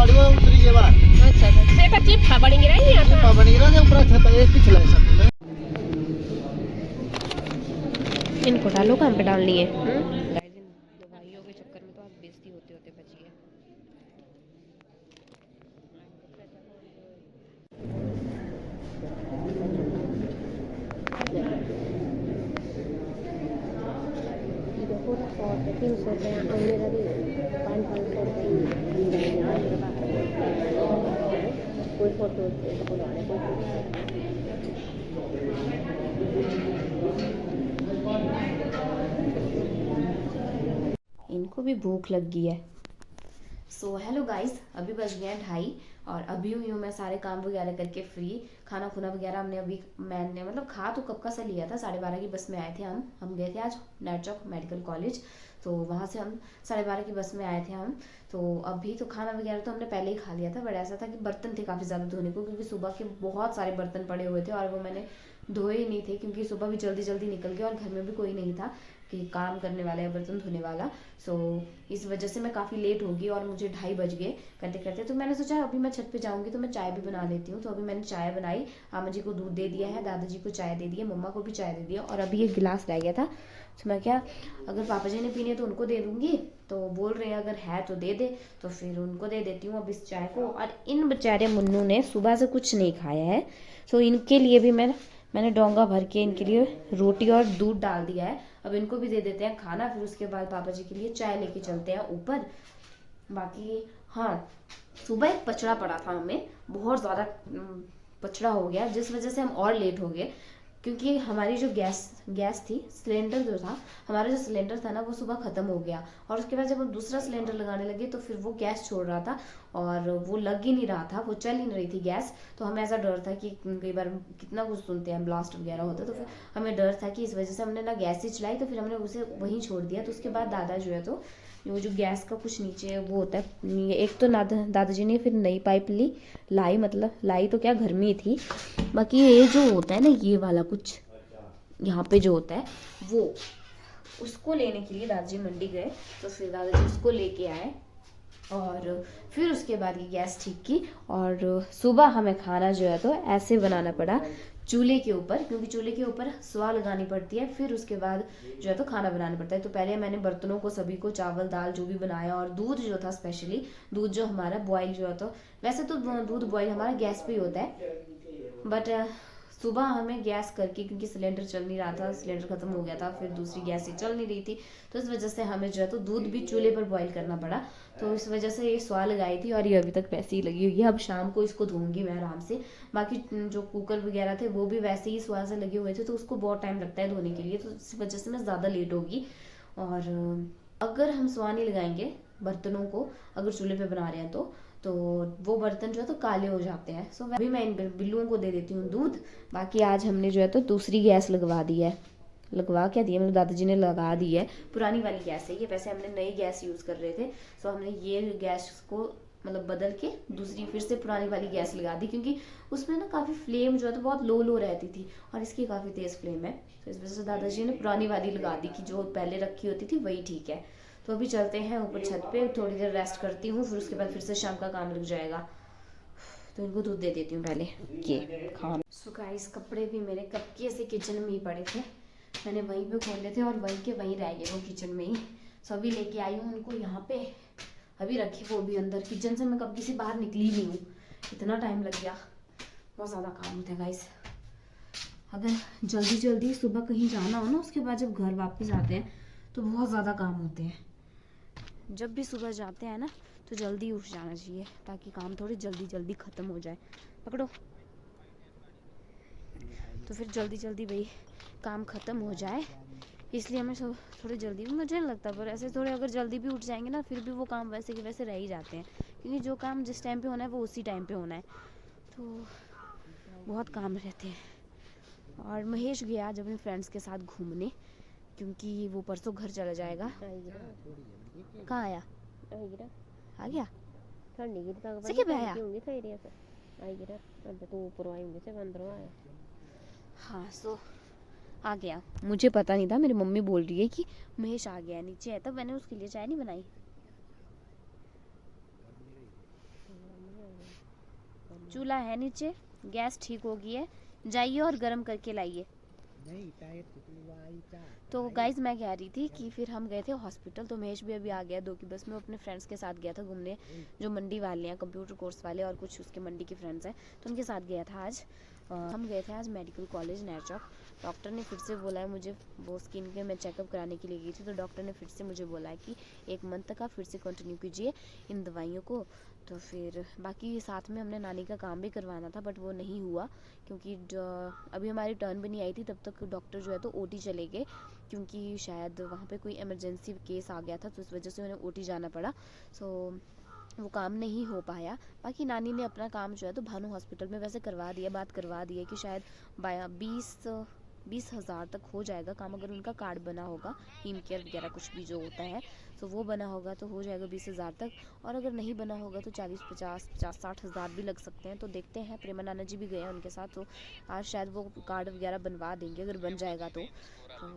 गाड़ी में उतरी के बाद अच्छा अच्छा से का चिप्पा बनी गिरा नहीं आता बनी गिरा से ऊपर छत एक पिछला है सब इनको डालो काम पे डालनी है दवाइयों के चक्कर में तो आप बेइज्जती होते होते बच गए। और 300 रुपये और मेरा भी 500 कोई फोटो इनको भी भूख लग गई है। सो हेलो गाइस, अभी बज गए हैं 2:30 और अभी हुई हूँ मैं सारे काम वगैरह करके फ्री। खाना खुना वगैरह हमने अभी मैंने मतलब खा तो कब का सा लिया था, 12:30 की बस में आए थे हम गए थे आज नेट चौक मेडिकल कॉलेज, तो वहाँ से हम 12:30 की बस में आए थे हम। तो अभी तो खाना वगैरह तो हमने पहले ही खा लिया था, बट ऐसा था कि बर्तन थे काफ़ी ज़्यादा धोने को, क्योंकि सुबह के बहुत सारे बर्तन पड़े हुए थे और वो मैंने धोए ही नहीं थे, क्योंकि सुबह भी जल्दी जल्दी निकल गया और घर में भी कोई नहीं था कि काम करने वाला या बर्तन धोने वाला। सो इस वजह से मैं काफ़ी लेट हो गई और मुझे 2:30 बज गए करते करते। तो मैंने सोचा अभी मैं छत पे जाऊंगी तो मैं चाय भी बना लेती हूँ। तो अभी मैंने चाय बनाई, आमा जी को दूध दे दिया है, दादाजी को चाय दे दी है, मम्मा को भी चाय दे दिया और अभी एक गिलास रह गया था। तो मैं क्या, अगर पापा जी ने पीने तो उनको दे दूंगी, तो बोल रहे हैं अगर है तो दे दे, तो फिर उनको दे देती हूँ अब इस चाय को। और इन बेचारे मुन्नू ने सुबह से कुछ नहीं खाया है, तो इनके लिए भी मैंने डोंगा भर के इनके लिए रोटी और दूध डाल दिया है। अब इनको भी दे देते हैं खाना, फिर उसके बाद पापा जी के लिए चाय लेके चलते हैं ऊपर। बाकी हाँ, सुबह एक पचड़ा पड़ा था हमें, बहुत ज़्यादा पचड़ा हो गया, जिस वजह से हम और लेट हो गए, क्योंकि हमारी जो गैस थी, सिलेंडर जो था हमारा, जो सिलेंडर था ना वो सुबह ख़त्म हो गया। और उसके बाद जब हम दूसरा सिलेंडर लगाने लगे तो फिर वो गैस छोड़ रहा था और वो लग ही नहीं रहा था, वो चल ही नहीं रही थी गैस। तो हमें ऐसा डर था कि कई बार कितना कुछ सुनते हैं ब्लास्ट वगैरह होता है, तो फिर हमें डर था कि इस वजह से हमने ना गैस ही चलाई, तो फिर हमने उसे वहीं छोड़ दिया। तो उसके बाद दादा जो है, तो वो जो गैस का कुछ नीचे वो होता है, एक तो दादाजी ने फिर नई पाइप लाई, मतलब लाई तो क्या, घर में ही थी। बाकी ये जो होता है ना, ये वाला कुछ यहाँ पे जो होता है वो, उसको लेने के लिए दादाजी मंडी गए, तो फिर दादाजी उसको लेके आए और फिर उसके बाद ये गैस ठीक की। और सुबह हमें खाना जो है तो ऐसे बनाना पड़ा चूल्हे के ऊपर, क्योंकि चूल्हे के ऊपर सुहा लगानी पड़ती है, फिर उसके बाद जो है तो खाना बनाना पड़ता है। तो पहले मैंने बर्तनों को सभी को चावल दाल जो भी बनाया, और दूध जो था, स्पेशली दूध जो हमारा बॉयल जो है, तो वैसे तो दूध बॉयल हमारा गैस पे ही होता है, बट सुबह हमें गैस करके, क्योंकि सिलेंडर चल नहीं रहा था, सिलेंडर खत्म हो गया था, फिर दूसरी गैस ही चल नहीं रही थी, तो इस वजह से हमें जो है तो दूध भी चूल्हे पर बॉईल करना पड़ा। तो इस वजह से ये स्वाह लगाई थी और ये अभी तक वैसे ही लगी हुई है। अब शाम को इसको धोऊंगी मैं आराम से। बाकी जो कुकर वगैरह थे वो भी वैसे ही स्वाह से लगे हुए थे, तो उसको बहुत टाइम लगता है धोने के लिए, तो इस वजह से मैं ज़्यादा लेट होगी। और अगर हम स्वाह नहीं लगाएंगे बर्तनों को, अगर चूल्हे पे बना रहे हैं तो वो बर्तन जो है तो काले हो जाते हैं। सो अभी मैं इन बिल्लुओं को दे देती हूँ दूध। बाकी आज हमने जो है तो दूसरी गैस लगवा दी है, लगवा क्या दी है, मतलब दादाजी ने लगा दी है। पुरानी वाली गैस है ये, वैसे हमने नई गैस यूज़ कर रहे थे, सो हमने ये गैस को मतलब बदल के दूसरी फिर से पुरानी वाली गैस लगा दी, क्योंकि उसमें ना काफ़ी फ्लेम जो है तो बहुत लो रहती थी और इसकी काफ़ी तेज़ फ्लेम है। तो इस वजह से दादाजी ने पुरानी वाली लगा दी कि जो पहले रखी होती थी वही ठीक है। तो अभी चलते हैं ऊपर छत पे, थोड़ी देर रेस्ट करती हूँ, फिर उसके बाद फिर से शाम का काम लग जाएगा। तो इनको दूध दे देती हूँ पहले, ये खाना। सो गाइस, कपड़े भी मेरे कब के ऐसे किचन में ही पड़े थे, मैंने वहीं पे खोले थे और वहीं के वहीं रह गए वो किचन में ही। सो अभी लेके आई हूँ उनको यहाँ पे, अभी रखे वो भी अंदर। किचन से मैं कब से बाहर निकली नहीं हूँ, इतना टाइम लग गया, बहुत ज़्यादा काम होता है गाइस। अगर जल्दी जल्दी सुबह कहीं जाना हो ना, उसके बाद जब घर वापस आते हैं तो बहुत ज़्यादा काम होते हैं। जब भी सुबह जाते हैं ना तो जल्दी उठ जाना चाहिए, ताकि काम थोड़ी जल्दी जल्दी ख़त्म हो जाए। पकड़ो, तो फिर जल्दी जल्दी भाई काम ख़त्म हो जाए, इसलिए हमें सब थोड़ी जल्दी, मुझे नहीं लगता, पर ऐसे थोड़े अगर जल्दी भी उठ जाएंगे ना, फिर भी वो काम वैसे के वैसे रह ही जाते हैं, क्योंकि जो काम जिस टाइम पे होना है वो उसी टाइम पे होना है, तो बहुत काम रहते हैं। और महेश गया आज अपने फ्रेंड्स के साथ घूमने, क्योंकि वो परसों घर चला जाएगा। कहाँ आया? आ गया? हाँ, सो आ गया, मुझे पता नहीं था, मेरी मम्मी बोल रही है कि महेश आ गया नीचे है, तब मैंने उसके लिए चाय नहीं बनाई। चूल्हा है नीचे, गैस ठीक हो गई है, जाइए और गर्म करके लाइए। तो गाइज मैं कह रही थी कि फिर हम गए थे हॉस्पिटल, तो महेश भी अभी आ गया 2 की बस में, अपने फ्रेंड्स के साथ गया था घूमने, जो मंडी वाले हैं, कंप्यूटर कोर्स वाले, और कुछ उसके मंडी के फ्रेंड्स हैं, तो उनके साथ गया था आज। हम गए थे आज मेडिकल कॉलेज नया चौक। डॉक्टर ने फिर से बोला है मुझे, वो स्किन के मैं चेकअप कराने के लिए गई थी, तो डॉक्टर ने फिर से मुझे बोला है कि 1 मंथ तक आप फिर से कंटिन्यू कीजिए इन दवाइयों को। तो फिर बाकी साथ में हमने नानी का काम भी करवाना था, बट वो नहीं हुआ क्योंकि अभी हमारी टर्न भी नहीं आई थी, तब तक डॉक्टर जो है तो ओटी चले गए, क्योंकि शायद वहाँ पे कोई इमरजेंसी केस आ गया था, तो इस वजह से उन्हें ओटी जाना पड़ा। सो वो काम नहीं हो पाया। बाकी नानी ने अपना काम जो है तो भानु हॉस्पिटल में वैसे करवा दिया, बात करवा दी है कि शायद 20,000 तक हो जाएगा काम, अगर उनका कार्ड बना होगा, हीम केयर वगैरह कुछ भी जो होता है, तो वो बना होगा तो हो जाएगा 20,000 तक, और अगर नहीं बना होगा तो 40-50-60,000 भी लग सकते हैं। तो देखते हैं, प्रेमा नाना जी भी गए हैं उनके साथ, तो आज शायद वो कार्ड वगैरह बनवा देंगे अगर बन जाएगा तो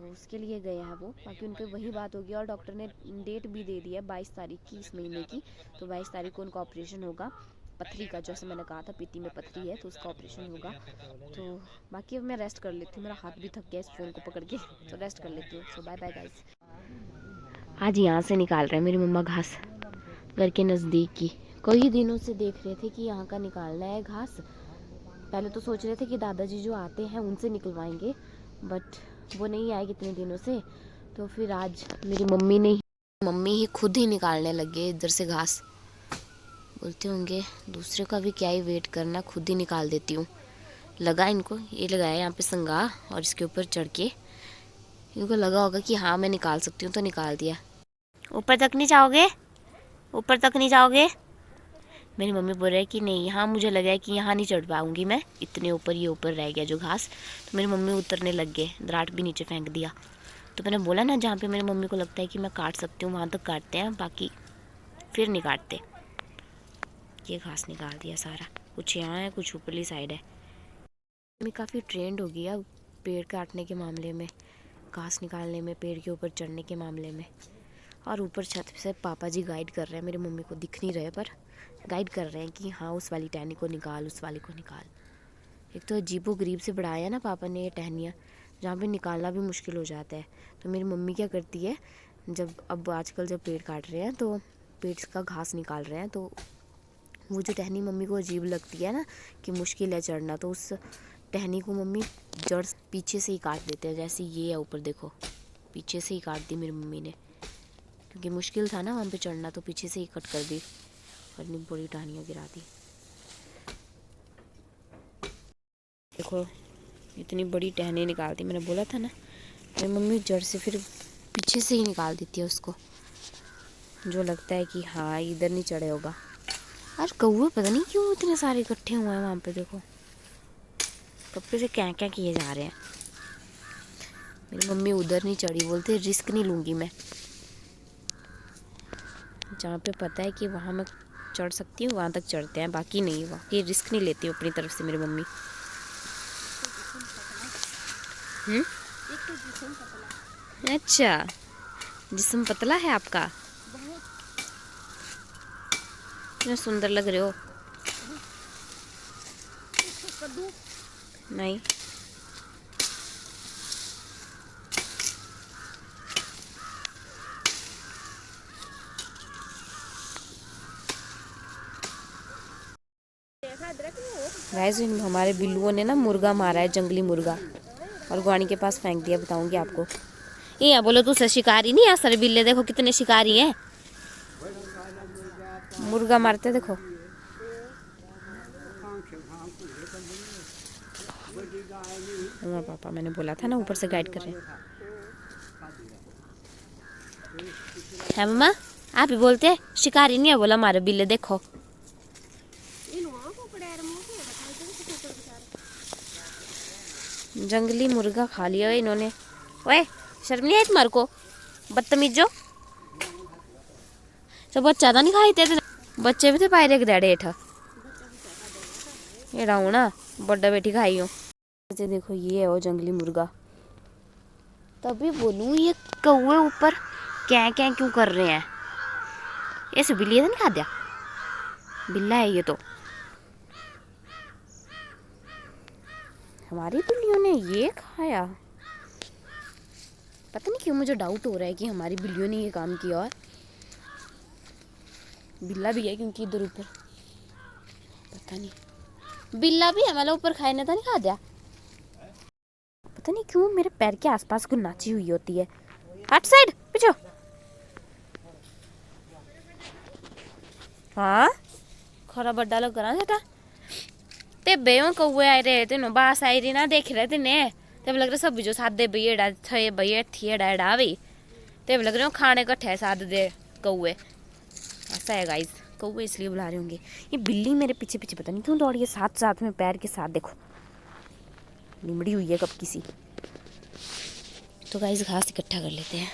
उसके लिए गए हैं वो। बाकी उनकी वही बात होगी, और डॉक्टर ने डेट भी दे दी है 22 तारीख की इस महीने की, तो 22 तारीख को उनका ऑपरेशन होगा पथरी का, जैसे मैंने कहा था पीती में पथरी है, तो उसका ऑपरेशन होगा। तो बाकी अब मैं रेस्ट कर लेती हूँ, मेरा हाथ भी थक गया इस फ़ोन को पकड़ के, तो रेस्ट कर लेती हूँ। सो बाय बाय गाइस। आज यहाँ से निकाल रहे हैं मेरी मम्मा घास, घर के नज़दीक की। कई दिनों से देख रहे थे कि यहाँ का निकालना है घास। पहले तो सोच रहे थे कि दादाजी जो आते हैं उनसे निकलवाएंगे, बट वो नहीं आए कितने दिनों से, तो फिर आज मेरी मम्मी ही खुद ही निकालने लगे इधर से घास। बोलते होंगे दूसरे का भी क्या ही वेट करना, खुद ही निकाल देती हूँ। लगा इनको, ये लगाया यहाँ पे संगा, और इसके ऊपर चढ़ के इनको लगा होगा कि हाँ मैं निकाल सकती हूँ, तो निकाल दिया। ऊपर तक नहीं जाओगे, ऊपर तक नहीं जाओगे। मेरी मम्मी बोल रही है कि नहीं, यहाँ मुझे लगा है कि यहाँ नहीं चढ़ पाऊँगी मैं, इतने ऊपर, ये ऊपर रह गया जो घास। तो मेरी मम्मी उतरने लग गए, दराट भी नीचे फेंक दिया। तो मैंने बोला ना, जहाँ पे मेरी मम्मी को लगता है कि मैं काट सकती हूँ वहाँ तक काटते हैं, बाकी फिर नहीं काटते। ये घास निकाल दिया सारा, कुछ यहाँ है कुछ ऊपरली साइड है। मम्मी काफ़ी ट्रेंड हो गई है पेड़ काटने के मामले में, घास निकालने में, पेड़ के ऊपर चढ़ने के मामले में। और ऊपर छत से पापा जी गाइड कर रहे हैं मेरी मम्मी को, दिख नहीं रहे पर गाइड कर रहे हैं कि हाँ उस वाली टहनी को निकाल, उस वाली को निकाल। एक तो अजीबो गरीब से बढ़ाया ना पापा ने ये टहनियाँ, जहाँ पे निकालना भी मुश्किल हो जाता है। तो मेरी मम्मी क्या करती है, जब अब आजकल जब पेड़ काट रहे हैं तो पेड़ का घास निकाल रहे हैं, तो वो जो टहनी मम्मी को अजीब लगती है ना कि मुश्किल है चढ़ना, तो उस टहनी को मम्मी जड़ पीछे से ही काट देते हैं। जैसे ये है ऊपर देखो, पीछे से ही काट दी मेरी मम्मी ने, क्योंकि मुश्किल था ना वहाँ पे चढ़ना, तो पीछे से ही कट कर दी और इतनी बड़ी टहनियाँ गिरा दी। देखो इतनी बड़ी टहनी निकाल दी, मैंने बोला था ना, मेरी मम्मी जड़ से फिर पीछे से ही निकाल देती है उसको, जो लगता है कि हाँ इधर नहीं चढ़े होगा। आज कौवे पता नहीं क्यों इतने सारे इकट्ठे हुए हैं वहाँ पे, देखो कब से क्या क्या किए जा रहे हैं। मेरी मम्मी उधर नहीं चढ़ी, बोलते रिस्क नहीं लूँगी मैं, जहाँ पे पता है कि वहाँ मैं चढ़ सकती हूँ वहाँ तक चढ़ते हैं, बाकी नहीं, बाकी रिस्क नहीं लेती हूँ अपनी तरफ से मेरी मम्मी। अच्छा, जिस्म पतला है आपका, इतना सुंदर लग रहे हो। नहीं गाइस, हमारे बिल्लुओं ने ना मुर्गा मारा है, जंगली मुर्गा, और गुआनी के पास फेंक दिया। बताऊंगी आपको। ये बोलो तू शिकारी नहीं है, सारे बिल्ले देखो कितने शिकारी हैं, मुर्गा मारते देखो। हाँ पापा, मैंने बोला था ना ऊपर से गाइड कर रहे हैं मम्मा, आप ही बोलते हैं शिकारी नहीं है, बोला हमारे बिल्ले देखो। जंगली मुर्गा खा लिया इन्होंने। ओए शर्म नहीं आई तुम्हारे को, बदतमीजो। सब बच्चा तो नहीं खाई थे, बच्चे भी थे पायरे के डैडे हेठ, ये हूँ ना बड़ा बेटी खाई हूँ। देखो ये है वो जंगली मुर्गा, तभी बोलूँ ये कौवे ऊपर क्या क्या क्यों कर रहे हैं। ऐसे बिल्ली नहीं खा दिया, बिल्ला है ये तो। हमारी बिल्लियों ने ये खाया। पता नहीं क्यों मुझे डाउट हो रहा है कि हमारी बिल्लियों ने ये काम किया। और बिल्ला भी है क्योंकि इधर ऊपर पता नहीं बिल्ला भी है, मतलब ऊपर खाए ना था नहीं खा दिया। पता नहीं क्यों मेरे पैर के आसपास कुछ नाची हुई होती है। हट साइड पीछे। हाँ खरा बड्डा लग रहा था ते बेयों कौए आए रहे थे बास आई रही ना देख रहे थे ने तब लग रहा सब जो सादे भैया थे भैया थी एडा भी तब लग रहे हो खाने कट्ठे साद दे कौए। ऐसा है गाइस, कौए इसलिए बुला रहे होंगे। ये बिल्ली मेरे पीछे पीछे पता नहीं क्यों दौड़ी है, साथ साथ में पैर के साथ। देखो निमड़ी हुई है कब किसी। तो गाइस घास इकट्ठा कर लेते हैं।